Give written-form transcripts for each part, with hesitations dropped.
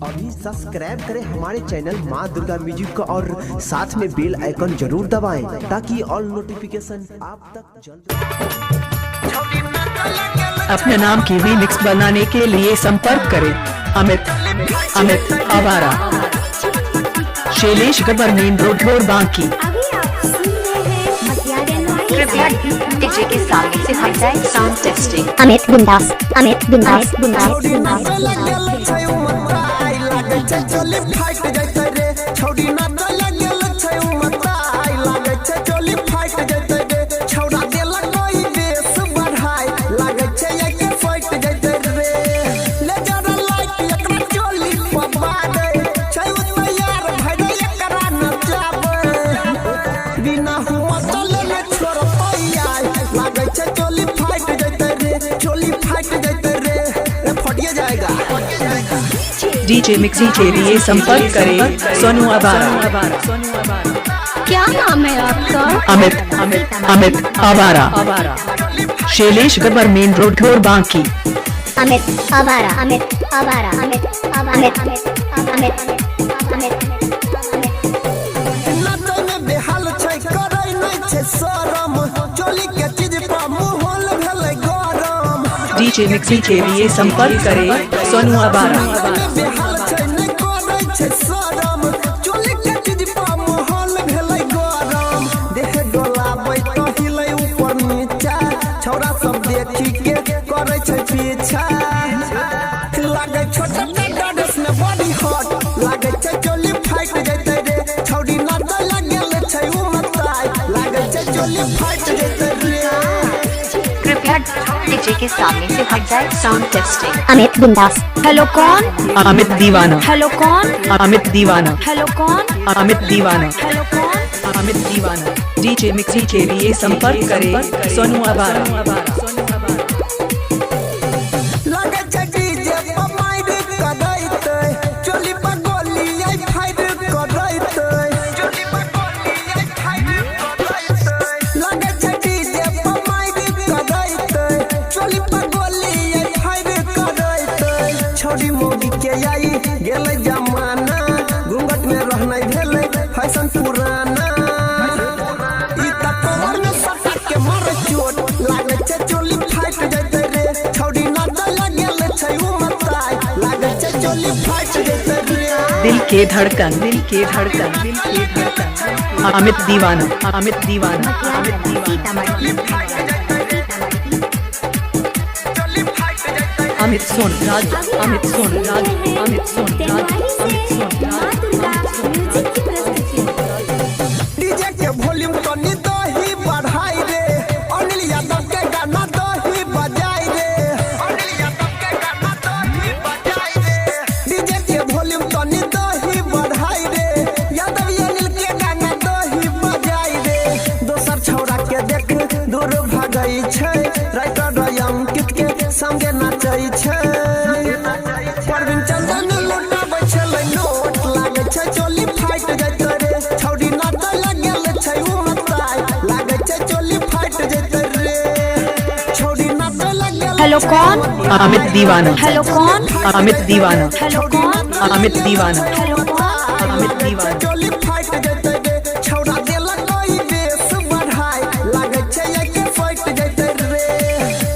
अभी सब्सक्राइब करें हमारे चैनल माँ दुर्गा म्यूजिक को और साथ में बेल आइकन जरूर दबाएं ताकि ऑल नोटिफिकेशन आप तक जल्द। अपने नाम की रीमिक्स बनाने के लिए संपर्क करें अमित आवारा, शैलेश गबर, मेन रोड बांकी। कृपया डीजे के सामने से हट जाए। Sound testing. अमित बिंदास डीजे मिक्सी के लिए संपर्क करें सोनू आवारा। क्या नाम है आपका? अमित आवारा, शैलेश गबर, मेन रोड बांकी। अमित आवारा। डीजे मिक्सी के लिए संपर्क करें सोनू आवारा। छौरा सब देखी के करे छै पीछा, लागे छोटा डांस में बॉडी हॉट, लागे छै चोली फाइट जैते रे, छौड़ी नाच लागल छै उमताई, लागे छै चोली फाइट जैते रे। कृपया डीजे के सामने से हट जाए। Sound testing. अमित बिंदास। हेलो कौन? अमित दीवाना। हेलो कौन? अमित दीवाना। हेलो कौन? अमित दीवाना। हेलो कौन? अमित दीवाना। डीजे मिक्सी के लिए संपर्क करें सोनू आवारा। लागे छै डीजे पर माइर कदैते, चोली पर गोली आई फाइट करैते, चोली पर गोली आई फाइट करैते, लागे छै डीजे पर माइर कदैते, चोली पर गोली आई फाइट करैते। छोड़ी मोगी के आई गेलै जमाना, घूंघट में रहनै भेलै फैशन पुराना, ई त कमर में सटा के मारे चोट, लागे छै चोली फाइट जैते रे, छौड़ी नाच लागल छै उमताई, लागे छै चोली फाइट जैते रे। दिल के धड़कन। अमित दीवाना। अमित सोनराज। डीजे के वॉल्यूम तनी दही बढ़ाई रे, अनिल यादव के गाना दही बजाई रे, अनिल यादव के गाना दही बजाई रे, डीजे के वॉल्यूम तनी दही बढ़ाई रे, यादव अनिल के गाना दही बजाई रे। दोसर छौरा के देख दूर भागई छै, राइटर अंकित के संगे नाचै छै, परवीन चंदन लुटाबै छलै नोट, लागे छै चोली फाइट जैते रे, छौड़ी नाच लागल छै उमताई, लागे छै चोली फाइट जैते रे, छौड़ी नाच लागल। हेलो कौन? अमित दीवाना। हेलो कौन? अमित दीवाना। हेलो कौन? अमित दीवाना। हेलो कौन? अमित दीवाना। चोली फाइट जैते रे, छौड़ा देलक कोई बेस बढ़ाई, लागे छै एके फाइट जैते रे,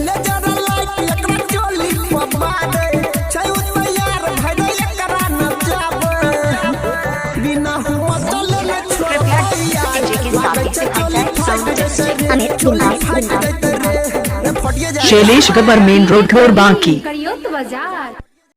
ले जरा लाइट एकरा चोली पबा दे, छै उ तैयार भइले एकरा नचाबे, बिना हुआ चले न कृपया डीजे के सामने से हट जाए। Sound testing. अमित बिंदास। जैते रे, फटिए जाए। शैलेश गबर, मेन रोड बांकी। करियो तो बाजार।